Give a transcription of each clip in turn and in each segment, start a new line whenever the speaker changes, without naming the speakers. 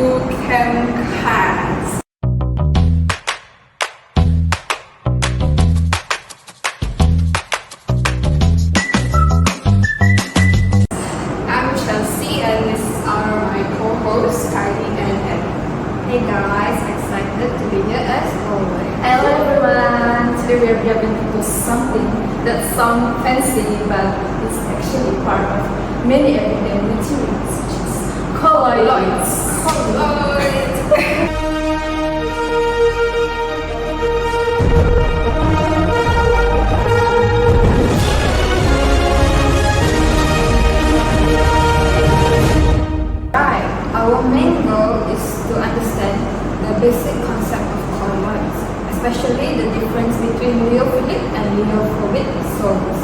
chem class. I'm Chelsea and this are my co-hosts Kylie and Ed.
Hey guys, excited to be here as always.
Hello everyone! Today we are diving into something that sounds fancy but it's actually part of many everyday materials such as colloids.
Right, our main goal is to understand the basic concept of colloids, especially the difference between Lyophilic and Lyophobic salts,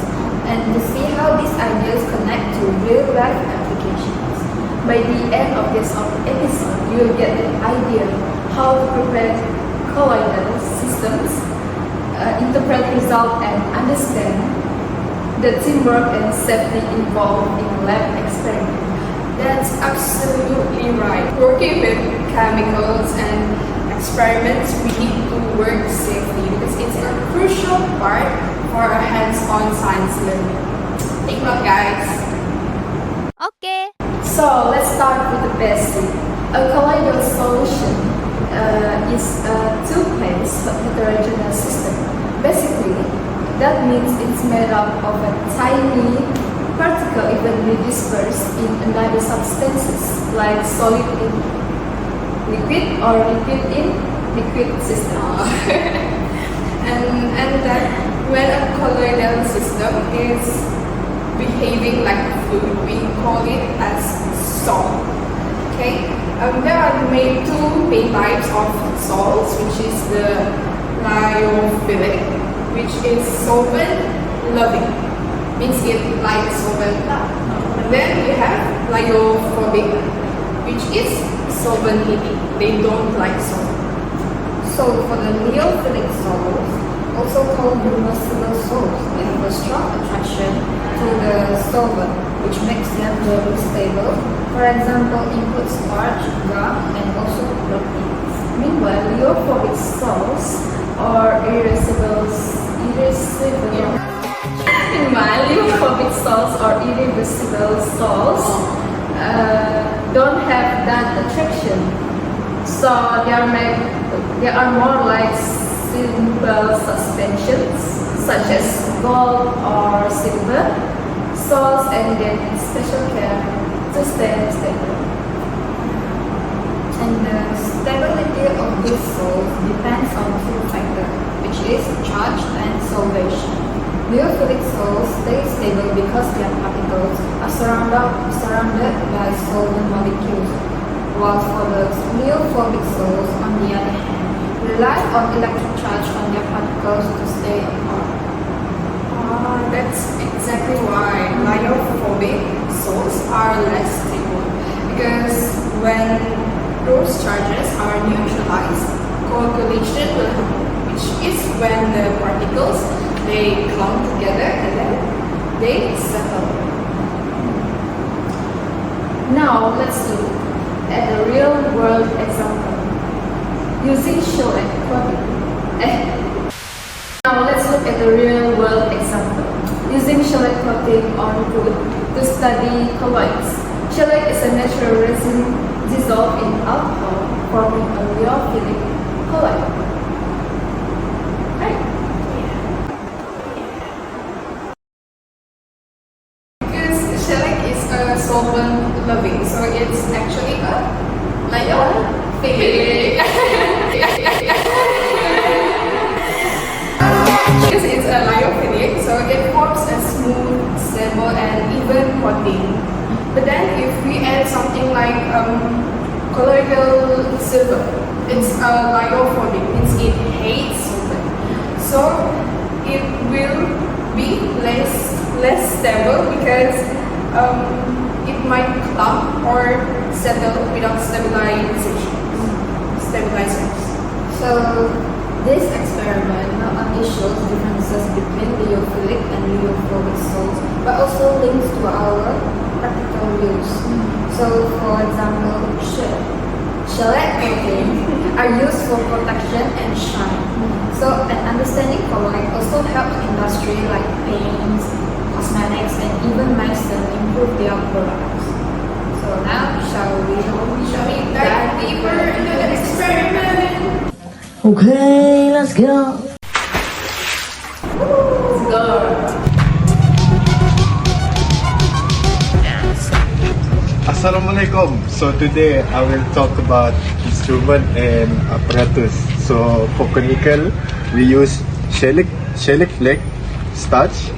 and to see how these ideas connect to real-life applications.
By the end of this episode, you will get an idea how to prepare colloidal systems, interpret results, and understand the teamwork and safety involved in lab experiments.
That's absolutely right. Working with chemicals and experiments, we need to work safely because it's a crucial part for a hands-on science learning. Take note, guys.
Okay. So let's start with the basic. A colloidal solution is a two-phase heterogeneous system. Basically, that means it's made up of a tiny particle evenly dispersed in another substances like solid in liquid or liquid in liquid system.
and that when a colloidal system is behaving like a fluid, we call it as salt. Okay, there are two main types of salts, which is the Lyophilic, which is solvent-loving. Means it like solvent. And then we have Lyophobic, which is solvent-hating. They don't like salt.
So for the Lyophilic salts, also called reversible salts, they have a strong attraction to the solvent, which makes them very stable. For example, include starch, gum, and also proteins.
Meanwhile, Lyophobic salts are irreversible salts don't have that attraction, so they are more like simple suspensions such as gold or silver salts, and they need special care to stay stable.
And the stability of these salts depends on two factors, which is charge and solvation. Lyophilic salts stay stable because their particles are surrounded by solvent molecules, while for the Lyophobic salts, on the other hand, rely on electric charge on their particles to stay apart.
That's exactly why Lyophobic salts are less stable, because when those charges are neutralized, coagulation will happen, which is when the particles they clump together and then they settle.
Now let's look at a real-world example using shellac coating. Using shellac coating on wood to study colloids. Shellac is a natural resin dissolved in alcohol, forming a Lyophilic colloid. Right?
Because shellac is a solvent-loving, so it's actually a Lyophilic. Because it's a Lyophilic, so it forms a smooth, stable, and even coating. But then if we add something like colloidal silver, it's a Lyophobic, means it hates solvent. So it will be less stable because it might clump or settle without stabilizers.
So this experiment not only shows differences between Lyophilic and Lyophobic salts, but also links to our practical use. So for example, Shellac coating are used for protection and shine. So, an understanding colloid also helps industry like paints, cosmetics, and even medicine improve their products. So now, shall we
Dive deeper into the experiment.
Okay, let's go.
Let's go.
Assalamualaikum. So today I will talk about instrument and apparatus. So for clinical, we use shellac flake, starch,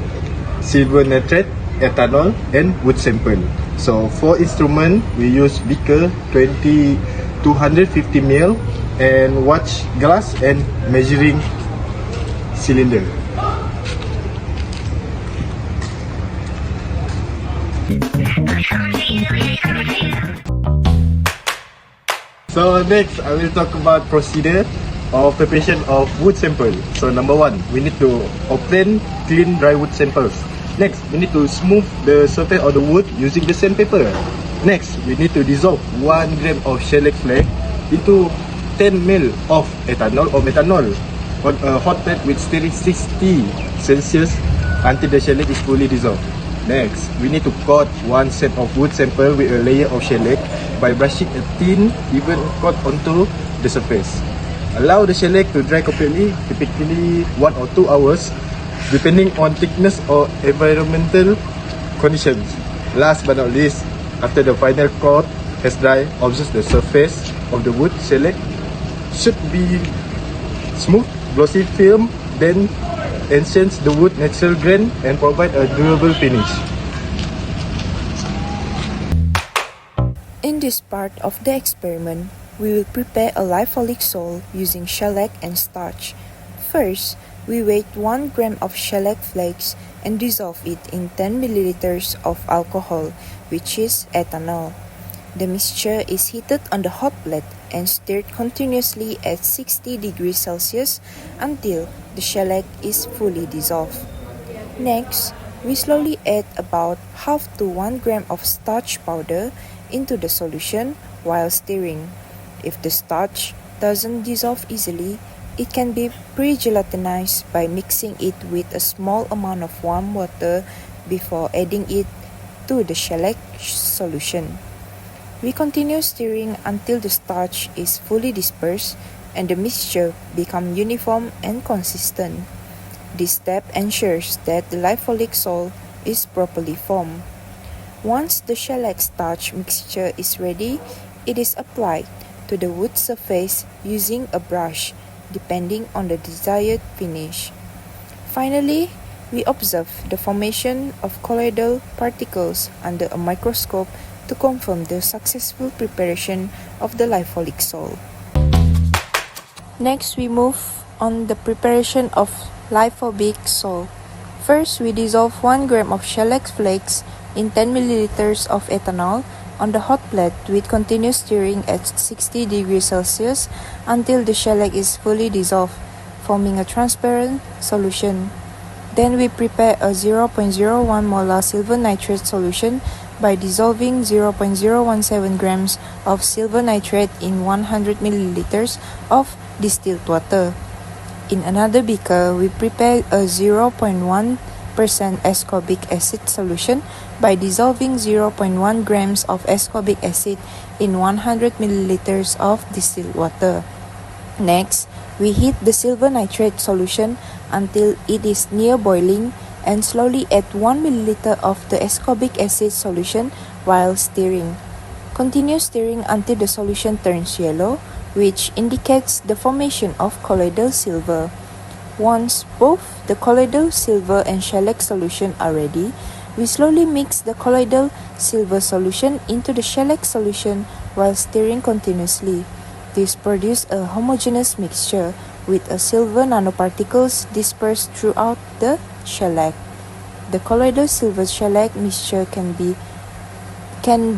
silver nitrate, ethanol, and wood sample. So for instrument, we use beaker 250 ml and watch glass and measuring cylinder. So next, I will talk about procedure of preparation of wood sample. So number one, we need to obtain clean dry wood samples. Next, we need to smooth the surface of the wood using the sandpaper. Next, we need to dissolve 1 gram of shellac flake into 10 ml of ethanol or methanol on a hot plate with stirring 60 Celsius until the shellac is fully dissolved. Next, we need to coat one set of wood sample with a layer of shellac by brushing a thin, even coat onto the surface. Allow the shellac to dry completely, typically 1 or 2 hours, depending on thickness or environmental conditions. Last but not least, after the final coat has dried, observe the surface of the wood shellac should be smooth, glossy film, then enhance the wood natural grain and provide a durable finish.
In this part of the experiment, we will prepare a Lyophilic sole using shellac and starch. First, we weigh 1 gram of shellac flakes and dissolve it in 10 milliliters of alcohol, which is ethanol. The mixture is heated on the hot plate and stirred continuously at 60 degrees Celsius until the shellac is fully dissolved. Next, we slowly add about half to 1 gram of starch powder into the solution while stirring. If the starch doesn't dissolve easily, it can be pre-gelatinized by mixing it with a small amount of warm water before adding it to the shellac solution. We continue stirring until the starch is fully dispersed and the mixture becomes uniform and consistent. This step ensures that the Lyophilic sole is properly formed. Once the shellac starch mixture is ready, it is applied to the wood surface using a brush, depending on the desired finish. Finally, we observe the formation of colloidal particles under a microscope to confirm the successful preparation of the Lyophilic sole. Next, we move on the preparation of Lyophobic sole. First, we dissolve 1 gram of shellac flakes in 10 milliliters of ethanol on the hot plate with continuous stirring at 60 degrees Celsius until the shellac is fully dissolved, forming a transparent solution. Then we prepare a 0.01 molar silver nitrate solution by dissolving 0.017 grams of silver nitrate in 100 milliliters of distilled water. In another beaker, we prepare a 0.1% ascorbic acid solution by dissolving 0.1 grams of ascorbic acid in 100 milliliters of distilled water. Next, we heat the silver nitrate solution until it is near boiling and slowly add 1 milliliter of the ascorbic acid solution while stirring. Continue stirring until the solution turns yellow, which indicates the formation of colloidal silver. Once both the colloidal silver and shellac solution are ready, we slowly mix the colloidal silver solution into the shellac solution while stirring continuously. This produces a homogeneous mixture with a silver nanoparticles dispersed throughout the shellac. The colloidal silver shellac mixture can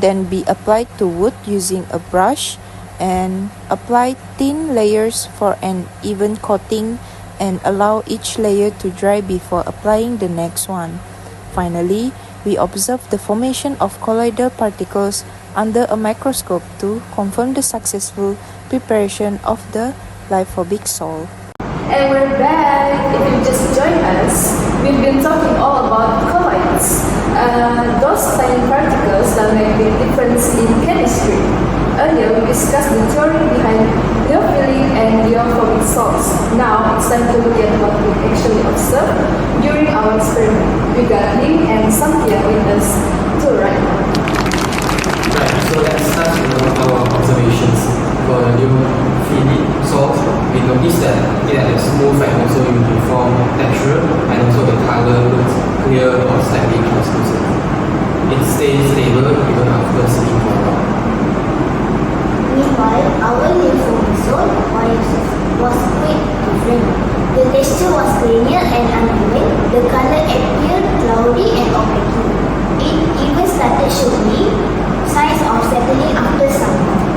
then be applied to wood using a brush and apply thin layers for an even coating and allow each layer to dry before applying the next one. Finally, we observe the formation of colloidal particles under a microscope to confirm the successful preparation of the Lyophobic salt.
And we're back! If you just joined us, we've been talking all about colloids, those tiny particles that make the difference in chemistry. Earlier, we discussed the theory behind Lyophilic and Lyophobic salts. Now, it's time to look at what we actually observed during our experiment. We got Ling and Samtia with us too, right?
Right, so let's start with our observations. For the Lyophilic salt, we noticed that it had a smooth and also uniform texture, and also the color looks clear or slightly translucent. It stays stable even after sitting for a while.
Meanwhile, our Lyophobic salt was quite different. The texture was grainier and uneven. The color appeared cloudy and opaque. It even started showing signs of settling after some time.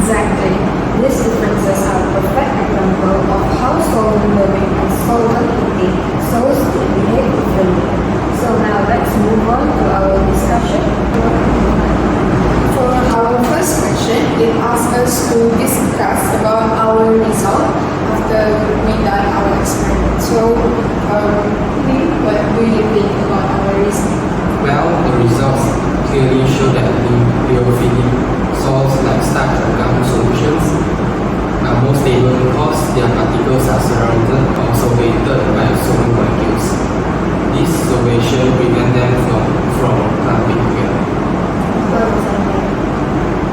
Exactly. These differences are a perfect example of how solvent-loving and solvent-hating salts behave differently. So now let's move on to our discussion.
For our first question, it asks us to discuss about our result after we done our experiment. So, what do you think about our result?
Well, the results clearly show that the Lyophilic salts like starch or gum solutions are more stable because their particles are surrounded or solvated by solvent molecules. This solvation prevents them from clumping together.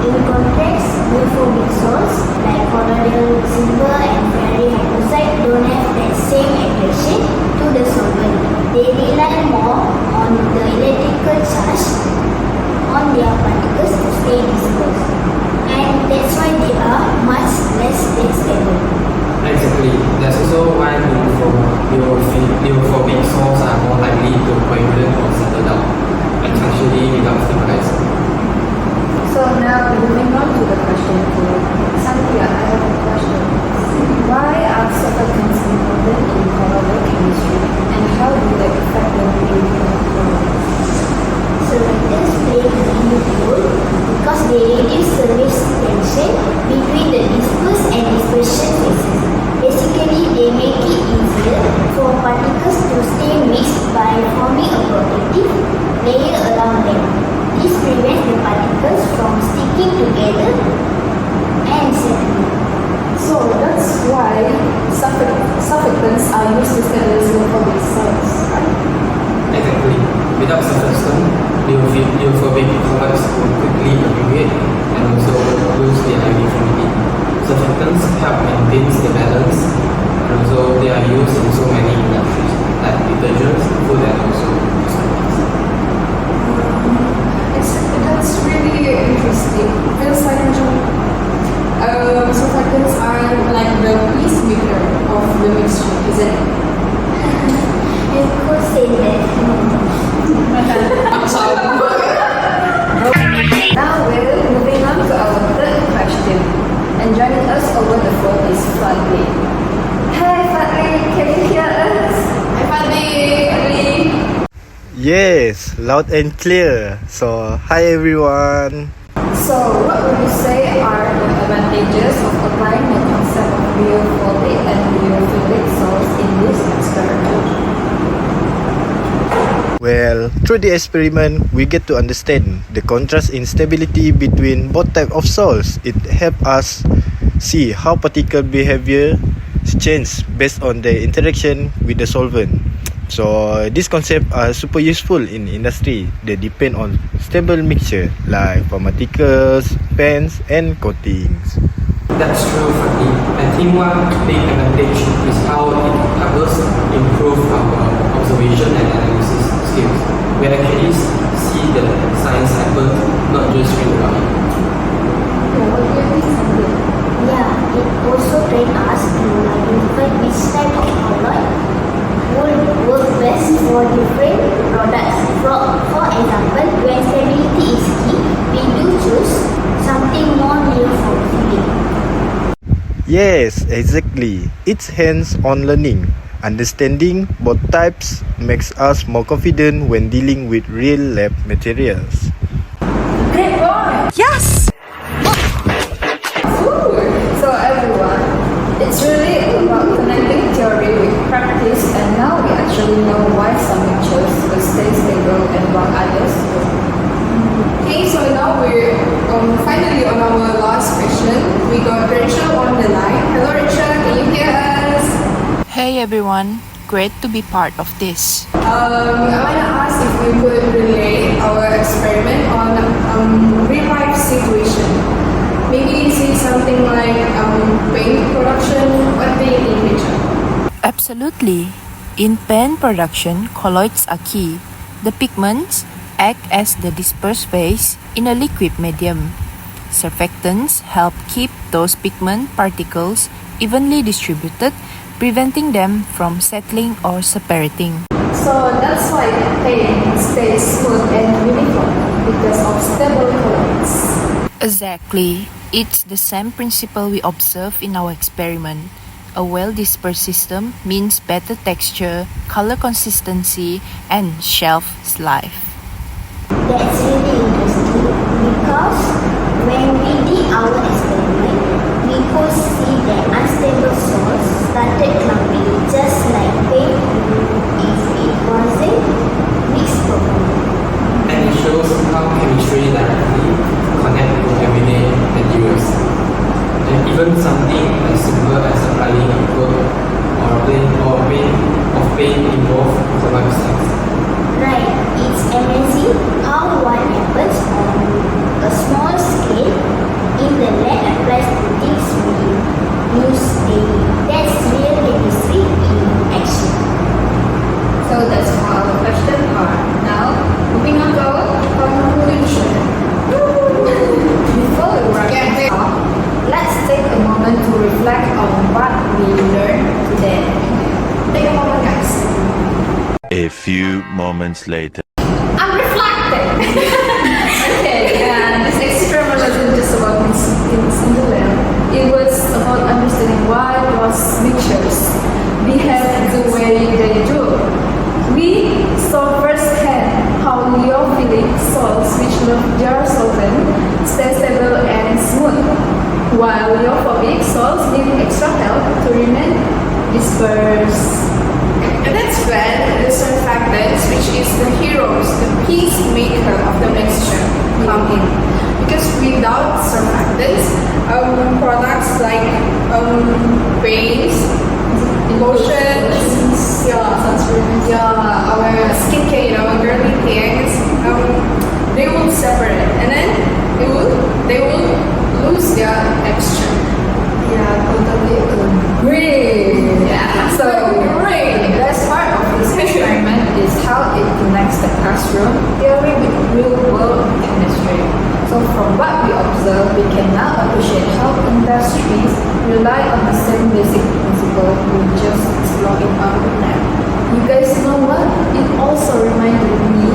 In contrast, Lyophobic salts like colloidal silver and ferric hydroxide don't have that same attraction to the solvent. They rely more on the electrical charge on their particles to stay dispersed, and that's why they are much less stable.
Exactly. That's also why Lyophobic salts are more likely to coagulate or settle down, especially without stabilizer.
So now moving on to the question 2. Santia, I have a question. Why are surfactants important in colloidal chemistry, and how do they affect the behavior of colloids?
Surfactants play a huge role because they reduce surface tension between the dispersed and dispersion phases. Basically, they make it easier for particles to stay mixed by forming a protective layer around them. This prevents the particles from sticking together and settling.
So that's why surfactants are used to stabilize Lyophobic salts, right?
Exactly. Without surfactant, Lyophobic colloids will quickly accumulate and also lose their uniformity. Surfactants help maintain the balance, and also they are used in so many industries like detergents, food, and also cosmetics.
That's really interesting. Feels like surfactants are like the peacemaker of the mixture, isn't it?
You could say that.
Now we're moving on to our third question. And joining us over the phone is Fadli. Hey Fadli, can you hear us?
Hi, Fadli.
Yes, loud and clear. So, hi everyone.
So, what would you say are the advantages of applying the concept of Lyophobic and Lyophilic salts in this experiment?
Well, through the experiment, we get to understand the contrast in stability between both types of salts. It helps us see how particle behavior change based on their interaction with the solvent. So these concepts are super useful in industry that depend on stable mixture like pharmaceuticals, pens and coatings.
That's true for me. I think one big advantage is how it helps us improve our observation and analysis skills. We actually see the science happen, not just read about it.
Yeah, it also trains us to identify which type of colloid would work best for different products. For example, when stability is key, we do choose something more Lyophilic.
Yes, exactly. It's hands-on learning. Understanding both types makes us more confident when dealing with real lab materials.
Great boy!
Yes!
So everyone, it's really about connecting theory with practice, and now we actually know why some mixtures will stay stable and while others will.
Okay, so now we're finally on our last question. We got Rachel on the line. Hello Rachel, can you hear us?
Hey everyone, great to be part of this.
I want to ask if we could relate our experiment on real life situation. Maybe say something like paint production or paint in nature.
Absolutely. In paint production, colloids are key. The pigments act as the dispersed phase in a liquid medium. Surfactants help keep those pigment particles evenly distributed, preventing them from settling or separating.
So that's why the paint stays smooth and uniform because of stable colors.
Exactly. It's the same principle we observe in our experiment. A well-dispersed system means better texture, color consistency, and shelf life.
That's really interesting because when we did our experiment, we could see that unstable salts started clumping just like paint if it wasn't mixed properly.
And it shows how chemistry directly connect to everyday materials. And even something as simple as applying a coat or paint involve colloid cells.
Right, it's amazing how what happens on a small scale in the lab applies to things we use daily. That's real chemistry in action.
So that's for our question part. Now, moving on to our conclusion. Before we wrap it up, let's take a moment to reflect on what we learned today. Take a moment, guys.
A few moments later.
I'm reflecting. Okay, and this experiment wasn't just about mixing things in the lab. It was about understanding why those mixtures behave the way they do. We saw firsthand how Lyophilic salts, which love their solvent, stay stable and smooth, while Lyophobic salts need extra help to remain dispersed.
And that's when the surfactants, which is the heroes, the peacemaker of the mixture, come in. Because without surfactants, products like paints, lotions, our skincare, our girly things, they will separate, and then they will lose their texture.
Yeah, totally agree.
Yeah,
So
great.
the best part of this experiment is how it connects the classroom theory with real-world chemistry. So from what we observe, we can now appreciate how industries rely on the same basic principle we just explored in our lab. You guys know what? It also reminded me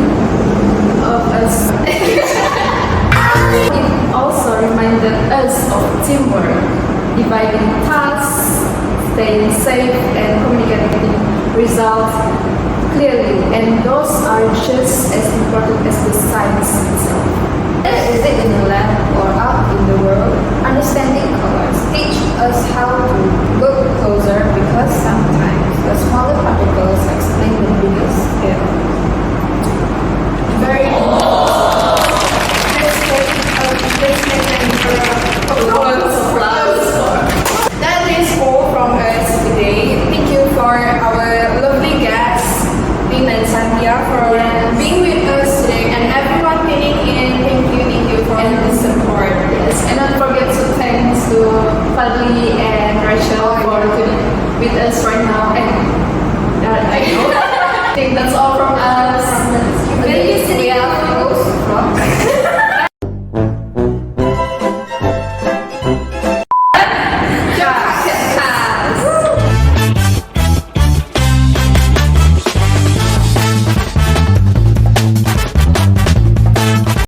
of us. It also reminded us of teamwork, dividing tasks, staying safe, and communicating results clearly. And those are just as important as the science itself. Whether is it in the lab or out in the world, understanding colors teach us how to look closer because sometimes the smaller particles explain the bigger scale.
Very That is all from us today. Thank you for our lovely guests, Lynn and Santia, for being with us today, and everyone tuning in. Thank you for the support.
Yes, and don't forget to thanks to Fadli and Rachel for tuning with us right